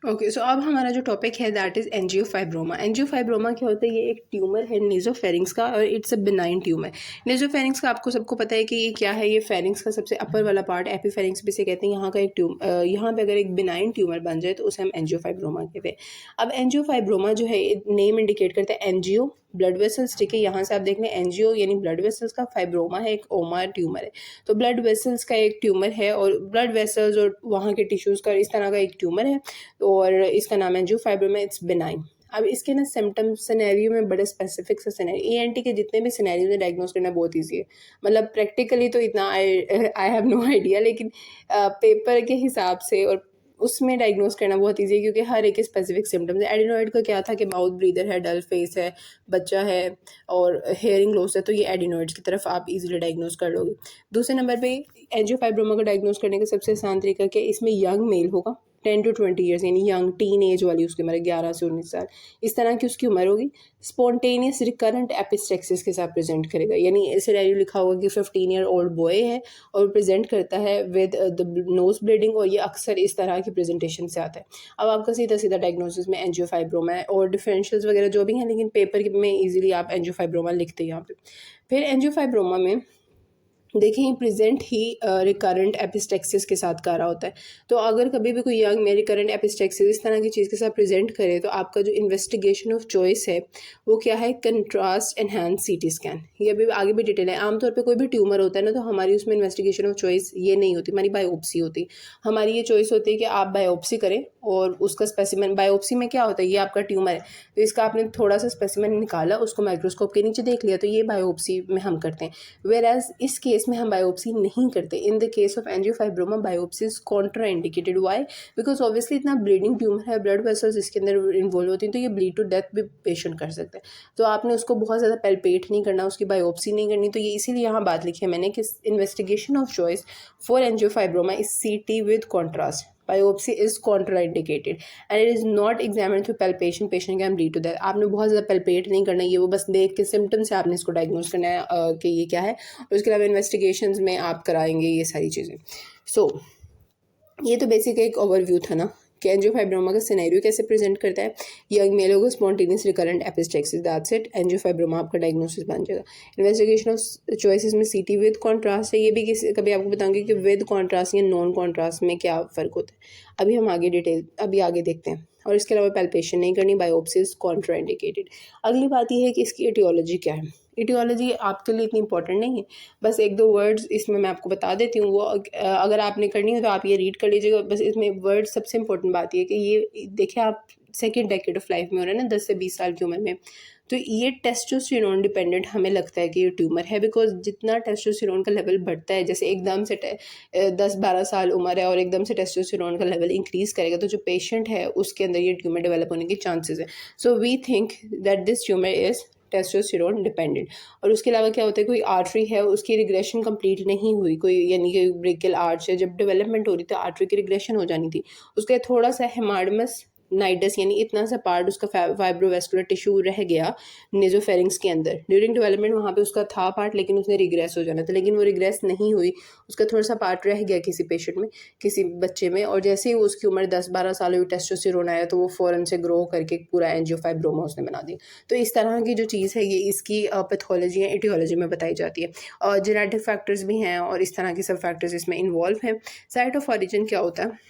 Okay, सो अब हमारा जो टॉपिक है दैट इज़ एंजियोफाइब्रोमा। एंजियोफाइब्रोमा क्या होता है? ये एक ट्यूमर है नेजोफेरिंक्स का और इट्स अ बिनाइन ट्यूमर। नेजोफेरिंक्स का आपको सबको पता है कि ये क्या है। ये फेरिंक्स का सबसे अपर वाला पार्ट एपिफेरिंक्स भी से कहते हैं। यहाँ का एक यहाँ पे अगर एक बिनाइन ट्यूमर बन जाए तो उसे हम एंजियोफाइब्रोमा कहते हैं। अब एंजियोफाइब्रोमा जो है नेम इंडिकेट करता है एंजियो ब्लड वेसल्स, ठीक है। यहाँ से आप देख लें एंजियो यानी ब्लड वेसल्स का, फाइब्रोमा है एक ओमा ट्यूमर है। तो ब्लड वेसल्स का एक ट्यूमर है और ब्लड वेसल्स और वहाँ के टिश्यूज़ का इस तरह का एक ट्यूमर है और इसका नाम है एंजियोफाइब्रोमा, इट्स बिनाइन। अब इसके ना सिम्टम सिनेरियो में बड़े स्पेसिफिक से सिनेरियो, ईएनटी के जितने भी सिनेरियो में डायग्नोस करना बहुत ईजी है। मतलब प्रैक्टिकली तो इतना आई हैव नो आइडिया, लेकिन पेपर के हिसाब से और उसमें डायग्नोस करना बहुत ईजी है क्योंकि हर एक के स्पेसिफिक सिम्टम्स है। एडिनोइड का क्या था कि माउथ ब्रीदर है, डल फेस है, बच्चा है और हेयरिंग लॉस है, तो ये एडिनोइड्स की तरफ आप इजीली डायग्नोस कर लोगे। दूसरे नंबर पे एंजियोफाइब्रोमा को डायग्नोस करने का सबसे आसान तरीका कि इसमें यंग मेल होगा 10 to 20 ईयर्स, यानी यंग टीन एज वाली उसकी उम्र 11 से 19 साल, इस तरह की उसकी उम्र होगी। स्पॉन्टेनियस रिकरेंट एपिस्टेक्सिस के साथ प्रेजेंट करेगा, यानी सिनेरियो लिखा होगा कि 15 ईयर ओल्ड बॉय है और प्रेजेंट करता है विद द नोज ब्लीडिंग, और ये अक्सर इस तरह की प्रेजेंटेशन से आता है। अब आपका सीधा सीधा डायग्नोसिस में एंजियोफाइब्रोमा है और डिफरेंशियल्स वगैरह जो भी हैं, लेकिन पेपर में इजीली आप एंजियोफाइब्रोमा लिखते हैं यहाँ पे। फिर एंजियोफाइब्रोमा में देखिए प्रेजेंट ही रिकरेंट एपिस्टेक्सिस के साथ कर रहा होता है। तो अगर कभी भी कोई यंग में रिकरेंट एपिस्टेक्सिस इस तरह की चीज़ के साथ प्रेजेंट करे तो आपका जो इन्वेस्टिगेशन ऑफ चॉइस है वो क्या है? Contrast enhance CT scan. ये अभी आगे भी डिटेल है। आमतौर पे कोई भी ट्यूमर होता है ना, तो हमारी उसमें इन्वेस्टिगेशन ऑफ चॉइस ये नहीं होती, हमारी बायोप्सी होती। हमारी ये चॉइस होती है कि आप बायोप्सी करें और उसका स्पेसिमेन, बायोप्सी में क्या होता है, ये आपका ट्यूमर है तो इसका आपने थोड़ा सा स्पेसिमेन निकाला, उसको माइक्रोस्कोप के नीचे देख लिया, तो ये बायोप्सी में हम करते हैं। वेर एज इस केस में हम बायोप्सी नहीं करते। In the case of angiofibroma biopsy is contra indicated. Why? Because obviously इतना ब्लीडिंग ट्यूमर है, ब्लड वेसल्स इसके अंदर इन्वॉल्व होती हैं, तो ये ब्लीड टू डेथ भी पेशेंट कर सकते हैं। तो आपने उसको बहुत ज़्यादा पेल्पेट नहीं करना, उसकी बायोप्सी नहीं करनी। तो ये इसीलिए यहाँ बात लिखी है मैंने कि investigation of choice for angiofibroma is CT with contrast. Biopsy is contraindicated and it is not examined through palpation. Patient can bleed to death. आपने बहुत ज़्यादा palpate नहीं करना, ये वो बस देख के सिम्टम से आपने इसको डायग्नोस करना है कि ये क्या है, और उसके अलावा इन्वेस्टिगेशंस में आप कराएंगे ये सारी चीज़ें। सो ये तो बेसिक एक ओवरव्यू था ना कि एंजियोफाइब्रोमा का सिनेरियो कैसे प्रेजेंट करता है। यंग मेल होगा, spontaneous recurrent epistaxis, that's it. Angiofibroma आपका डायग्नोसिस बन जाएगा। इन्वेस्टिगेशन ऑफ चॉइसेस में CT विद कॉन्ट्रास्ट है। ये भी कभी आपको बताऊंगी कि विद कॉन्ट्रास्ट या नॉन कॉन्ट्रास्ट में क्या फ़र्क होता है। अभी हम आगे देखते हैं। और इसके अलावा पैल्पेशन नहीं करनी, बायोप्सिस कॉन्ट्रा इंडिकेटेड। अगली बात यह है कि इसकी एटियोलॉजी क्या है। एटियोलॉजी आपके लिए इतनी इंपॉर्टेंट नहीं है, बस एक दो वर्ड्स इसमें मैं आपको बता देती हूँ। वो अगर आपने करनी हो तो आप ये रीड कर लीजिएगा। बस इसमें वर्ड सबसे इंपॉर्टेंट बात ये है कि ये देखिए आप सेकेंड डेकेड ऑफ लाइफ में हो रहे हैं ना, 10 से 20 साल की उम्र में, तो ये टेस्टोस्टेरोन डिपेंडेंट हमें लगता है कि ये ट्यूमर है। बिकॉज जितना टेस्टोस्टेरोन का लेवल बढ़ता है, जैसे एकदम से 10-12 साल उम्र है और एकदम से टेस्टोस्टेरोन का लेवल इंक्रीज़ करेगा, तो जो पेशेंट है उसके अंदर ये ट्यूमर डेवलप होने के चांसेस है। So we think that this tumour is testosterone dependent. और उसके अलावा क्या होता है, कोई आर्टरी है उसकी रिग्रेशन कंप्लीट नहीं हुई, कोई यानी कि ब्रेकियल आर्च है, जब डेवलपमेंट हो रही थी आर्टरी की रिग्रेशन हो जानी थी, उसका थोड़ा सा हेमाडमस नाइडस यानी इतना सा पार्ट उसका फाइब्रोवेस्कुलर टिश्यू रह गया नेजोफेरिंग्स के अंदर ड्यूरिंग डेवलपमेंट, वहाँ पे उसका था पार्ट, लेकिन उसने रिग्रेस हो जाना था, लेकिन वो रिग्रेस नहीं हुई, उसका थोड़ा सा पार्ट रह गया किसी पेशेंट में, किसी बच्चे में, और जैसे ही उसकी उम्र 10-12 साल हुई, टेस्टोस्टेरोन आया तो वो फ़ौरन से ग्रो करके पूरा एंजियोफाइब्रोमा उसने बना दिया। तो इस तरह की जो चीज़ है ये इसकी पैथोलॉजी या एटियोलॉजी में बताई जाती है। और जेनेटिक फैक्टर्स भी हैं और इस तरह के सब फैक्टर्स इसमें इन्वॉल्व हैं। साइट ऑफ ऑरिजिन क्या होता है?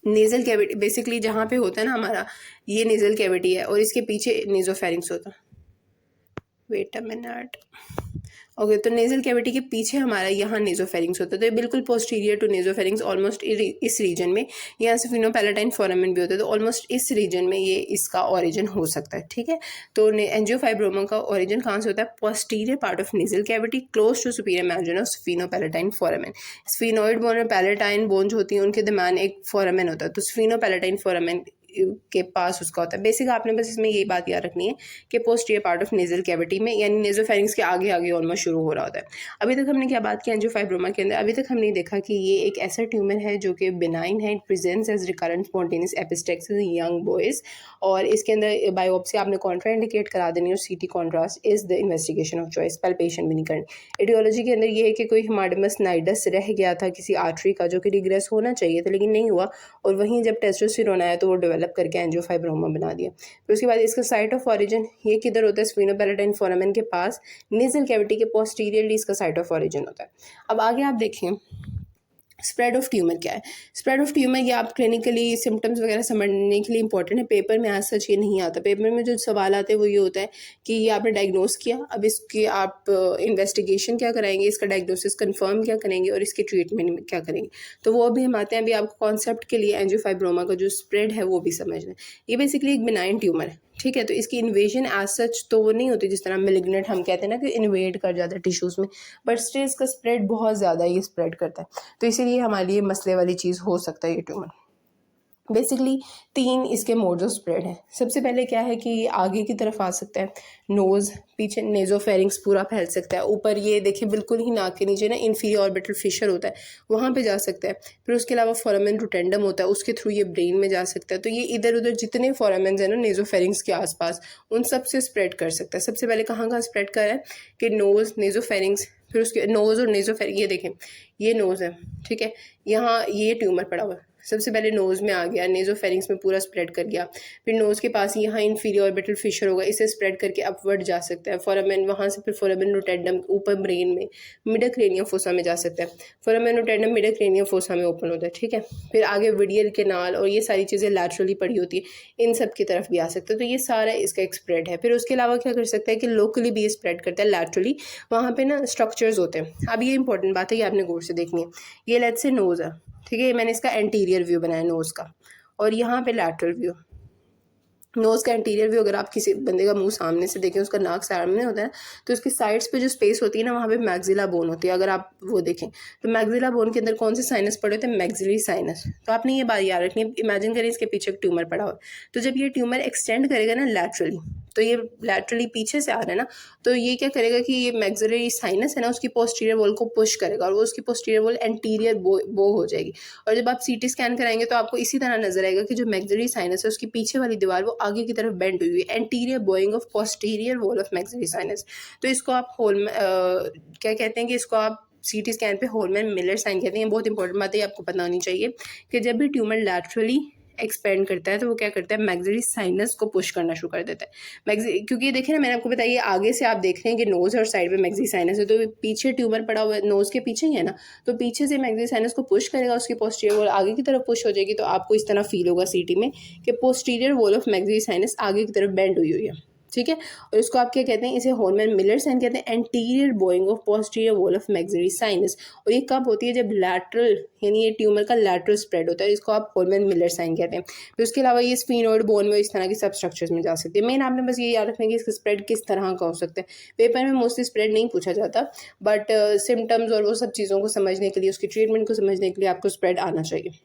नेज़ल कैविटी बेसिकली जहाँ पे होता है ना हमारा, ये नेज़ल कैविटी है और इसके पीछे नेज़ोफेरिंक्स होता है। Wait a minute. ओके, तो नेज़ल कैविटी के पीछे हमारा यहाँ नेज़ोफेरिंक्स होता है, तो ये बिल्कुल पोस्टीरियर टू नेज़ोफेरिंक्स, ऑलमोस्ट इस रीजन में। यहाँ से फिनोपैलेटाइन फोरामेन भी होता है, तो ऑलमोस्ट इस रीजन में ये इसका ओरिजिन हो सकता है, ठीक है। तो एंजियोफाइब्रोमा का ओरिजिन कहाँ से होता है? Posterior part of nasal cavity close to superior margin of sphenopalatine foramen. Sphenoid bone और पैलेटाइन बोन जो होती हैं उनके दरमियान एक फोरामेन होता है, तो स्फीनोपैलेटाइन फोरामेन के पास उसका होता है। बेसिक आपने बस इसमें यही बात याद रखनी है कि posterior part of nasal cavity में, यानी नेजोफेरिंक्स के आगे आगे ऑलमोस्ट शुरू हो रहा होता है। अभी तक हमने क्या बात की एंजियोफाइब्रोमा के अंदर, अभी तक हमने देखा कि ये एक ऐसा ट्यूमर है जो कि बिनाइन है, it presents as recurrent spontaneous epistaxis in young boys, और इसके अंदर बायोप्सी आपने कॉन्ट्रा इंडिकेट करा देनी और सीटी contrast is the investigation of choice, palpation भी नहीं करनी। एटियोलॉजी के अंदर ये है कि कोई हेमाडमस नाइडस रह गया था किसी आर्टरी का जो कि रिग्रेस होना चाहिए था लेकिन नहीं हुआ, और वहीं जब टेस्टोस्टेरोन आया तो वो डेवलप करके एंजियोफाइब्रोमा बना दिया। फिर उसके बाद इसका साइट ऑफ ऑरिजिन ये किधर होता है, स्फीनोपैलेटाइन फोरामेन के पास नेजल कैविटी के पोस्टीरियरली इसका साइट ऑफ ऑरिजिन होता है। अब आगे आप देखें स्प्रेड ऑफ ट्यूमर क्या है। स्प्रेड ऑफ ट्यूमर ये आप क्लिनिकली सिम्टम्स वगैरह समझने के लिए इंपॉर्टेंट है। पेपर में आज सच ये नहीं आता। पेपर में जो सवाल आते हैं वो ये होता है कि ये आपने डायग्नोस किया, अब इसकी आप इन्वेस्टिगेशन क्या कराएंगे, इसका डायग्नोसिस कंफर्म क्या करेंगे और इसके ट्रीटमेंट में क्या करेंगे। तो वो अभी हम आते हैं, अभी आपको कॉन्सेप्ट के लिए एंजियोफाइब्रोमा का जो स्प्रेड है वो भी समझना है। ये बेसिकली एक बिनाइन ट्यूमर है, ठीक है। तो इसकी इन्वेजन एज सच तो वो नहीं होती जिस तरह मेलिग्नेंट हम कहते हैं ना कि इन्वेड कर जाता है टिश्यूज़ में, बट स्टिल इसका स्प्रेड बहुत ज़्यादा ये स्प्रेड करता है। तो इसीलिए हमारे लिए मसले वाली चीज़ हो सकता है ये ट्यूमर। बेसिकली 3 इसके मोड्स ऑफ स्प्रेड है। सबसे पहले क्या है कि ये आगे की तरफ आ सकता है, नोज़, पीछे नेजोफेरिंक्स पूरा फैल सकता है, ऊपर ये देखिए बिल्कुल ही नाक के नीचे ना इंफीरियर ऑर्बिटल फिशर होता है, वहाँ पे जा सकता है। फिर उसके अलावा फोरामेन रोटेंडम होता है, उसके थ्रू ये ब्रेन में जा सकता है। तो ये इधर उधर जितने फोरामेन्स हैं ना नेजोफेरिंक्स के आसपास, उन सब से स्प्रेड कर सकता है। सबसे पहले कहाँ कहाँ स्प्रेड कर रहा है कि नोज़, नेजोफेरिंक्स, फिर उसके नोज़ और नेजोफेरिंक्स, ये देखें ये नोज़ है, ठीक है, यहाँ ये ट्यूमर पड़ा हुआ है। सबसे पहले नोज़ में आ गया, नेजोफेरिंक्स में पूरा स्प्रेड कर गया, फिर नोज़ के पास यहाँ इंफीरियर ऑर्बिटल फिशर होगा, इसे स्प्रेड करके अपवर्ड जा सकता है। फोरामेन, वहाँ से फिर फोरामेन रोटेंडम ऊपर ब्रेन में मिडल क्रेनियम फोसा में जा सकता है। फोरामेन रोटेंडम मिडल क्रेनियम फोसा में ओपन होता है, ठीक है। फिर आगे विडियल केनाल और ये सारी चीज़ें लैटरली पड़ी होती है, इन सब की तरफ भी आ सकता है। तो ये सारा इसका एक स्प्रेड है। फिर उसके अलावा क्या कर सकता है कि लोकली भी ये स्प्रेड करता है, लैटरली वहाँ पे ना स्ट्रक्चर्स होते हैं। अब ये इंपॉर्टेंट बात है, ये आपने गौर से देखनी है। ये लेट्स से नोज़ है, ठीक है, मैंने इसका एंटीरियर व्यू बनाया नोज़ का, और यहाँ पे लैटरल व्यू। नोज़ का एंटीरियर व्यू अगर आप किसी बंदे का मुंह सामने से देखें, उसका नाक सामने होता है, तो उसकी साइड्स पे जो स्पेस होती है ना, वहाँ पे मैक्सिला बोन होती है। अगर आप वो देखें तो मैक्सिला बोन के अंदर कौन से साइनस पड़े होते हैं, मैक्सिलरी साइनस। तो आपने ये बात याद रखनी है। इमेजिन करें इसके पीछे एक ट्यूमर पड़ा हो, तो जब ये ट्यूमर एक्सटेंड करेगा ना लैटरली, तो ये लैटरली पीछे से आ रहा है ना, तो ये क्या करेगा कि ये मैक्सिलरी साइनस है ना, उसकी पोस्टीरियर वॉल को पुश करेगा और वो उसकी पोस्टीरियर वॉल एंटीरियर बो हो जाएगी। और जब आप सीटी स्कैन कराएंगे तो आपको इसी तरह नजर आएगा कि जो मैक्सिलरी साइनस है उसकी पीछे वाली दीवार वो आगे की तरफ बेंड हुई है, anterior Boeing of posterior wall of maxillary sinus. तो इसको आप क्या कहते हैं कि इसको आप सीटी स्कैन पे होलमैन मिलर साइन कहते हैं। बहुत इंपॉर्टेंट बात है, आपको पता होनी चाहिए कि जब भी ट्यूमर लैटरली एक्सपेंड करता है तो वो क्या करता है, मैक्सिलरी साइनस को पुश करना शुरू कर देता है। क्योंकि ये देखिए ना, मैंने आपको बताया ये आगे से आप देख रहे हैं कि नोज़ और साइड पे मैक्सिलरी साइनस है, तो पीछे ट्यूमर पड़ा हुआ है, नोज़ के पीछे ही है ना, तो पीछे से मैक्सिलरी साइनस को पुश करेगा, उसकी पोस्टीरियर वॉल आगे की तरफ पुश हो जाएगी। तो आपको इस तरह फील होगा सीटी में कि posterior wall of maxillary sinus आगे की तरफ बेंड हुई हुई है, ठीक है। और इसको आप क्या कहते हैं, इसे होलमैन मिलर साइन कहते हैं, anterior Boeing of posterior wall of maxillary sinus. और ये कब होती है, जब लैटरल यानी ये ट्यूमर का लैटरल स्प्रेड होता है, इसको आप होलमैन मिलर साइन कहते हैं। फिर उसके अलावा ये स्फीनोइड बोन में इस तरह की सब स्ट्रक्चर्स में जा सकती है। मेन आपने बस ये याद रखना है कि इसका स्प्रेड किस तरह का हो सकता है। पेपर में मोस्टली स्प्रेड नहीं पूछा जाता, बट सिम्टम्स और वो सब चीज़ों को समझने के लिए, उसकी ट्रीटमेंट को समझने के लिए आपको स्प्रेड आना चाहिए।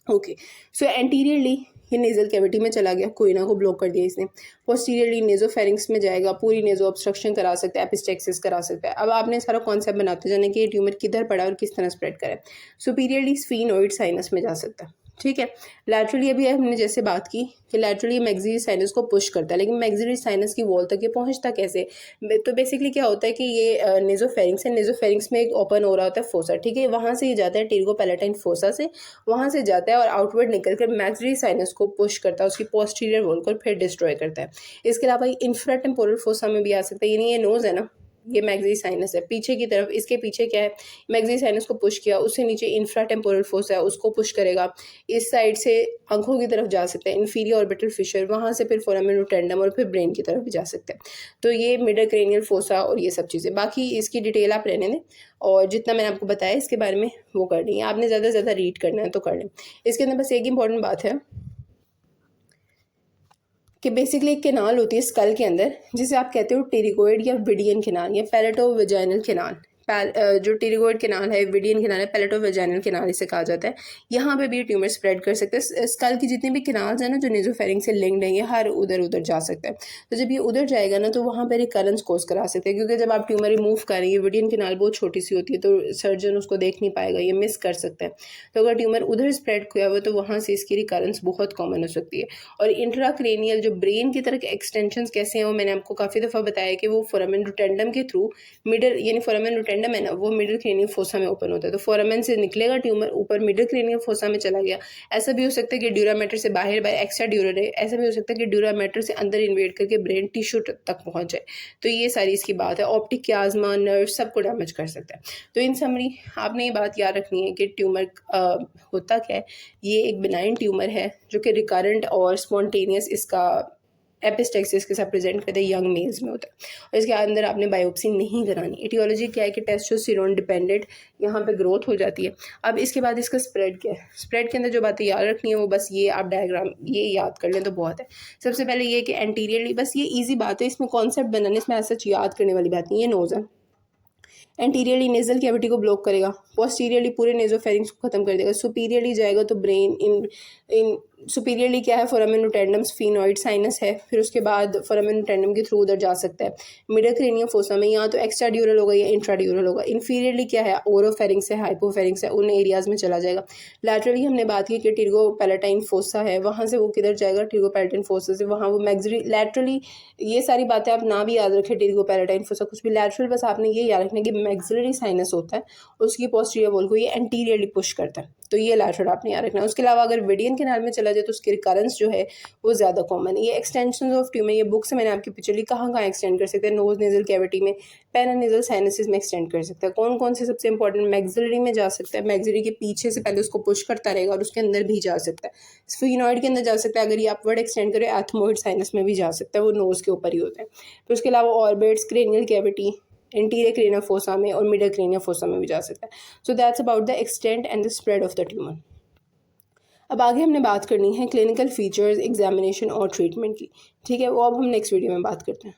ओके, सो एंटीरियरली ये नेजल कैविटी में चला गया, कोइना को ब्लॉक कर दिया इसने। पोस्टीरियरली नेजोफेरिंक्स में जाएगा, पूरी नेजो ऑब्स्ट्रक्शन करा सकता है, एपिस्टेक्सिस करा सकता है। अब आपने सारा कॉन्सेप्ट बनाते जाने कि ये ट्यूमर किधर पड़ा और किस तरह स्प्रेड करे। सुपीरियरली स्फीनोइड साइनस में जा सकता है, ठीक है। लैटरली अभी हमने जैसे बात की कि लैटरली मैक्सिलरी साइनस को पुश करता है, लेकिन मैक्सिलरी साइनस की वॉल तक ये पहुंचता कैसे। तो बेसिकली क्या होता है कि ये नेजोफेरिंक्स है, नेजोफेरिंक्स में एक ओपन हो रहा होता है फोसा, ठीक है, वहाँ से ये जाता है टेरिगोपैलेटाइन फोसा से, वहाँ से जाता है और आउटवर्ड निकल कर मैक्सिलरी साइनस को पुश करता है, उसकी पोस्टीरियर वॉल को फिर डिस्ट्रॉय करता है। इसके अलावा ये इंफ्राटेम्पोरल फोसा में भी आ सकता है, यानी ये नोज है ना, ये मैक्सिलरी साइनस है, पीछे की तरफ इसके पीछे क्या है, मैक्सिलरी साइनस को पुश किया, उससे नीचे इंफ्राटेम्पोरल फोसा है, उसको पुश करेगा, इस साइड से आंखों की तरफ जा सकता है, इंफीरियर ऑर्बिटल फिशर, वहाँ से फिर फोरामेन रोटेंडम और फिर ब्रेन की तरफ भी जा सकता है। तो ये मिडल क्रेनियल फोसा और ये सब चीज़ें, बाकी इसकी डिटेल आप रहने दें और जितना मैंने आपको बताया इसके बारे में वो कर लें, आपने ज़्यादा से ज़्यादा रीड करना है तो कर लें। इसके अंदर बस एक इंपॉर्टेंट बात है कि बेसिकली एक केनाल होती है स्कल के अंदर, जिसे आप कहते हो टेरिगोइड या विडियन केनाल या पैलेटो वेजाइनल केनाल। जो टिरिगोइड कैनाल है, विडियन कैनाल है, पैलेटोवेजाइनल कैनाल इसे कहा जाता है, यहाँ पे भी ट्यूमर स्प्रेड कर सकते हैं। स्कल की जितनी भी कैनाल्स हैं ना जो नेजोफेरिंग से लिंक्ड हैं, ये हर उधर जा सकता है। तो जब ये उधर जाएगा ना तो वहाँ पर रिकरेंस कोज करा सकते हैं, क्योंकि जब आप ट्यूमर रिमूव करेंगे, विडियन कैनाल बहुत छोटी सी होती है तो सर्जन उसको देख नहीं पाएगा, ये मिस कर सकता है। तो अगर ट्यूमर उधर स्प्रेड किया हुआ तो वहाँ से इसकी रिकरेंस बहुत कॉमन हो सकती है। और इंट्राक्रेनियल जो ब्रेन की तरह के एक्सटेंशन कैसे हैं वो मैंने आपको काफ़ी दफ़ा बताया कि वो फोरामेन रोटेंडम के थ्रू मिडल, यानी फोरामेन रोटेंडम है ना, वो मिडल क्रेनियल फोसा में ओपन होता है। तो फोरामेन से निकलेगा ट्यूमर, ऊपर मिडल क्रेनियल फोसा में चला गया। ऐसा भी हो सकता है कि ड्यूरामेटर से बाहर बाय एक्स्ट्रा ड्यूरल है, ऐसा भी हो सकता है कि ड्यूरामेटर से अंदर इन्वेड करके ब्रेन टिश्यू तक पहुंच जाए। तो ये सारी इसकी बात है। ऑप्टिक क्याज्मा, नर्व सबको डैमेज कर सकता है। तो इन समरी आपने ये बात याद रखनी है कि ट्यूमर होता क्या है, ये एक बिनाइन ट्यूमर है जो कि रिकरेंट और स्पॉन्टेनियस इसका एपिस्टेक्सिस के साथ प्रेजेंट करते हैं, यंग मेल्स में होता है। और इसके अंदर आपने बायोप्सी नहीं करानी। एटियोलॉजी क्या है कि टेस्टोस्टेरोन डिपेंडेंट यहाँ पे ग्रोथ हो जाती है। अब इसके बाद इसका स्प्रेड क्या है, स्प्रेड के अंदर जो बातें याद रखनी है वो बस ये आप डायग्राम ये याद कर लें तो बहुत है। सबसे पहले ये कि एंटीरियरली, बस ये ईजी बात है, इसमें कॉन्सेप्ट बनाने, इसमें ऐसा याद करने वाली बात नहीं है। नोज है, एंटीरियरली नेजल कैविटी को ब्लॉक करेगा, पोस्टीरियरली पूरे नेजोफेरिंग्स को खत्म कर देगा, सुपीरियरली जाएगा तो ब्रेन इन सुपीरियरली क्या है, फोरामेन रोटेंडम, स्फीनॉइड साइनस है, फिर उसके बाद फोरामेन रोटेंडम के थ्रू उधर जा सकता है मिडल क्रेनियम फोसा में, यहाँ तो एक्स्ट्रा ड्यूरल होगा या इंट्रा ड्यूरल होगा। इन्फीरियरली क्या है, ओरोफेरिंग्स है, हाइपोफेरिंग्स है, उन एरियाज में चला जाएगा। लैटरली हमने बात की कि टिर्गो पैलेटाइन फोसा है, वहाँ से वो किधर जाएगा, टिर्गो पैलेटाइन फोसा से वहाँ वो मैग्जरी लैटरली। ये सारी बातें आप ना भी याद रखें, टिर्गो पैलेटाइन फोसा कुछ भी, लैटरल बस आपने ये याद रखना कि मैग्जिलरी साइनस होता है, उसकी पोस्टीरियर वॉल को ये एंटीरियरली पुश करता है, तो ये लैटरल आपने याद रखना है। उसके अलावा अगर विडियन कैनाल में चला जाए तो उसकी रिकरेंस जो है वो ज़्यादा कॉमन है। ये एक्सटेंशन ऑफ ट्यूमर, ये बुक से मैंने आपकी पिक्चर ली, कहाँ एक्सटेंड कर सकते हैं, नोज नेजल कैविटी में, पेरानेजल साइनसिस में एक्सटेंड कर सकता है। कौन कौन से सबसे इंपॉर्टेंट, मैग्जिलरी में जा सकता है, मैग्जिलरी के पीछे से पहले उसको पुश करता रहेगा और उसके अंदर भी जा सकता है, स्फीनॉइड के अंदर जा सकता है, अगर ये अपवर्ड एक्सटेंड करे एथमोइड साइनस में भी जा सकता है, वो नोज के ऊपर ही होता है। तो उसके अलावा orbits, cranial cavity, interior cranial fossa में और मिडल क्रेनियल फोसा में भी जा सकता है। So that's about the extent and the spread of the tumour. अब आगे हमने बात करनी है क्लिनिकल फीचर्स, एग्जामिनेशन और ट्रीटमेंट की, ठीक है, वो अब हम नेक्स्ट वीडियो में बात करते हैं।